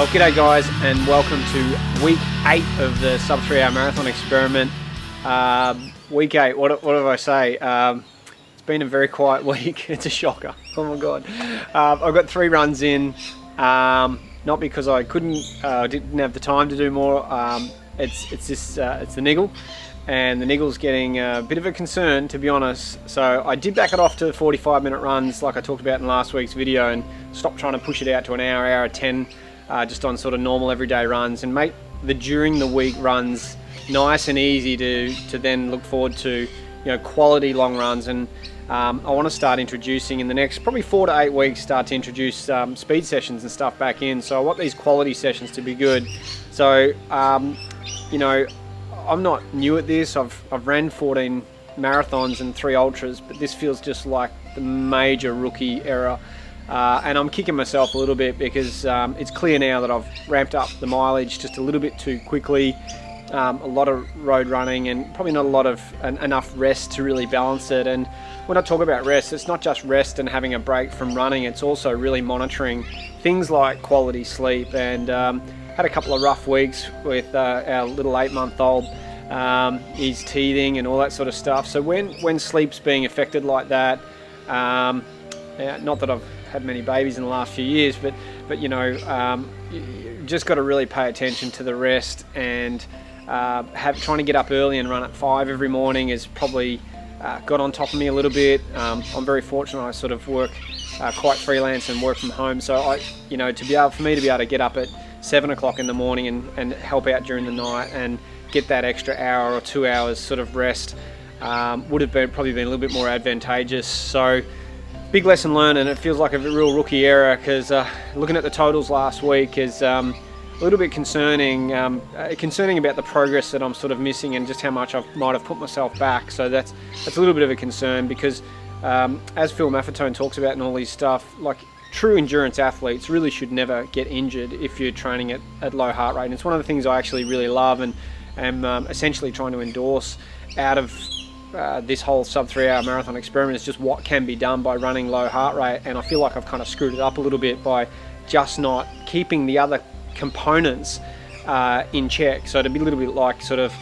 G'day guys, and welcome to week 8 of the sub 3 hour marathon experiment. Week 8, what do I say? It's been a very quiet week. It's a shocker. Oh my god. I've got 3 runs in, not because I didn't have the time to do more. It's the Niggle, and the Niggle's getting a bit of a concern, to be honest. So I did back it off to 45-minute runs like I talked about in last week's video, and stopped trying to push it out to an hour 10, just on sort of normal everyday runs, and make the during the week runs nice and easy to then look forward to, quality long runs. And I want to start introducing in the next probably 4 to 8 weeks, start to introduce speed sessions and stuff back in. So I want these quality sessions to be good. So I'm not new at this. I've ran 14 marathons and 3 ultras, but this feels just like the major rookie error. And I'm kicking myself a little bit because it's clear now that I've ramped up the mileage just a little bit too quickly. A lot of road running and probably not a lot of enough rest to really balance it. And when I talk about rest, it's not just rest and having a break from running, it's also really monitoring things like quality sleep. And had a couple of rough weeks with our little 8-month-old. He's teething and all that sort of stuff. So when sleep's being affected like that, not that I've had many babies in the last few years, but you just got to really pay attention to the rest. And trying to get up early and run at 5 every morning has probably got on top of me a little bit. I'm very fortunate. I sort of work quite freelance and work from home, so for me to be able to get up at 7 o'clock in the morning and help out during the night and get that extra hour or 2 hours sort of rest would have probably been a little bit more advantageous. So big lesson learned, and it feels like a real rookie error, because looking at the totals last week is a little bit concerning about the progress that I'm sort of missing and just how much I might have put myself back. So that's a little bit of a concern, because as Phil Maffetone talks about in all his stuff, like true endurance athletes really should never get injured if you're training at low heart rate. And it's one of the things I actually really love and am essentially trying to endorse out of this whole sub 3 hour marathon experiment, is just what can be done by running low heart rate. And I feel like I've kind of screwed it up a little bit by just not keeping the other components in check. So to be a little bit like sort of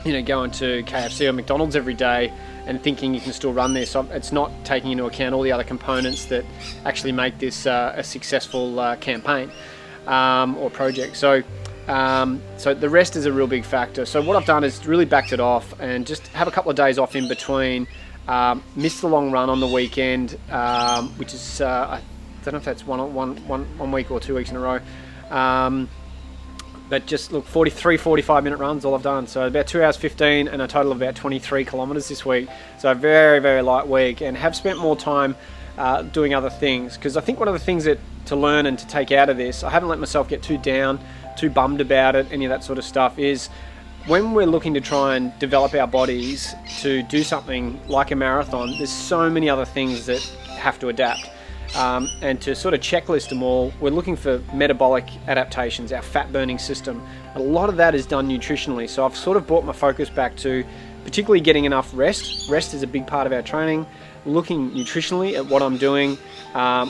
going to KFC or McDonald's every day and thinking you can still run this, it's not taking into account all the other components that actually make this a successful campaign or project. So the rest is a real big factor. So what I've done is really backed it off and just have a couple of days off in between. Missed the long run on the weekend, which is I don't know if that's one week or 2 weeks in a row. But just look, 45-minute runs, all I've done. So about 2 hours 15 and a total of about 23 kilometers this week. So a very, very light week, and have spent more time doing other things. Because I think one of the things to learn and to take out of this, I haven't let myself get too down, too bummed about it, any of that sort of stuff, is when we're looking to try and develop our bodies to do something like a marathon, there's so many other things that have to adapt. And to sort of checklist them all, we're looking for metabolic adaptations, our fat burning system. A lot of that is done nutritionally. So I've sort of brought my focus back to particularly getting enough rest. Rest is a big part of our training. Looking nutritionally at what I'm doing,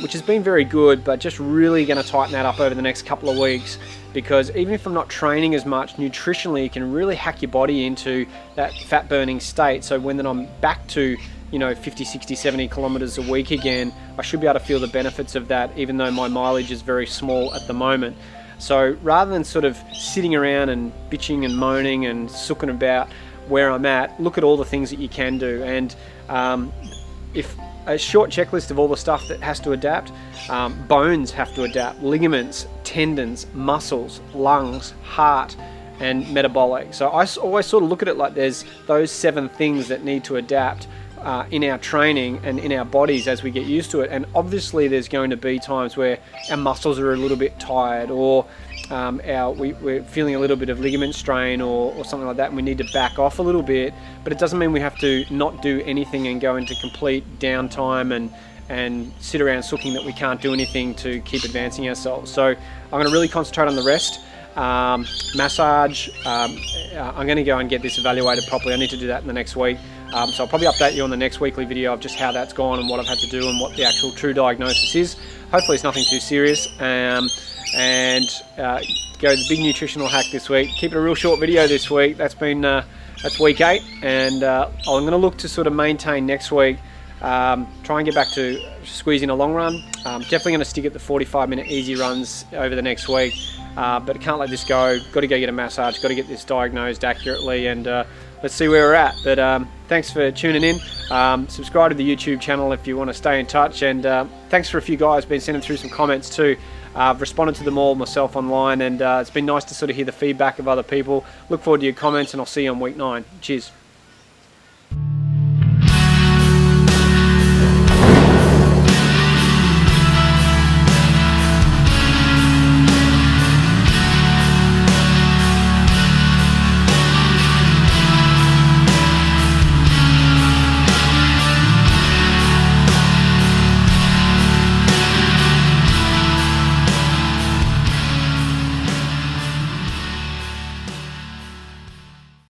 which has been very good, but just really going to tighten that up over the next couple of weeks, because even if I'm not training as much, nutritionally you can really hack your body into that fat burning state. So when I'm back to 50, 60, 70 kilometers a week again, I should be able to feel the benefits of that, even though my mileage is very small at the moment. So rather than sort of sitting around and bitching and moaning and sooking about where I'm at, look at all the things that you can do. And if a short checklist of all the stuff that has to adapt, bones have to adapt, ligaments, tendons, muscles, lungs, heart, and metabolic. So I always sort of look at it like there's those 7 things that need to adapt in our training and in our bodies as we get used to it. And obviously there's going to be times where our muscles are a little bit tired, or we're feeling a little bit of ligament strain or something like that, and we need to back off a little bit. But it doesn't mean we have to not do anything and go into complete downtime and sit around sooking that we can't do anything to keep advancing ourselves. So I'm going to really concentrate on the rest. Massage, I'm going to go and get this evaluated properly. I need to do that in the next week. So I'll probably update you on the next weekly video of just how that's gone and what I've had to do and what the actual true diagnosis is. Hopefully it's nothing too serious. and go the big nutritional hack this week. Keep it a real short video this week. That's week 8, and I'm going to look to sort of maintain next week. Try and get back to squeezing a long run. Definitely going to stick at the 45-minute easy runs over the next week, but can't let this go. Got to go get a massage, got to get this diagnosed accurately, and let's see where we're at. But thanks for tuning in. Subscribe to the YouTube channel if you want to stay in touch, and thanks for a few guys been sending through some comments too. I've responded to them all myself online, and it's been nice to sort of hear the feedback of other people. Look forward to your comments, and I'll see you on week 9. Cheers.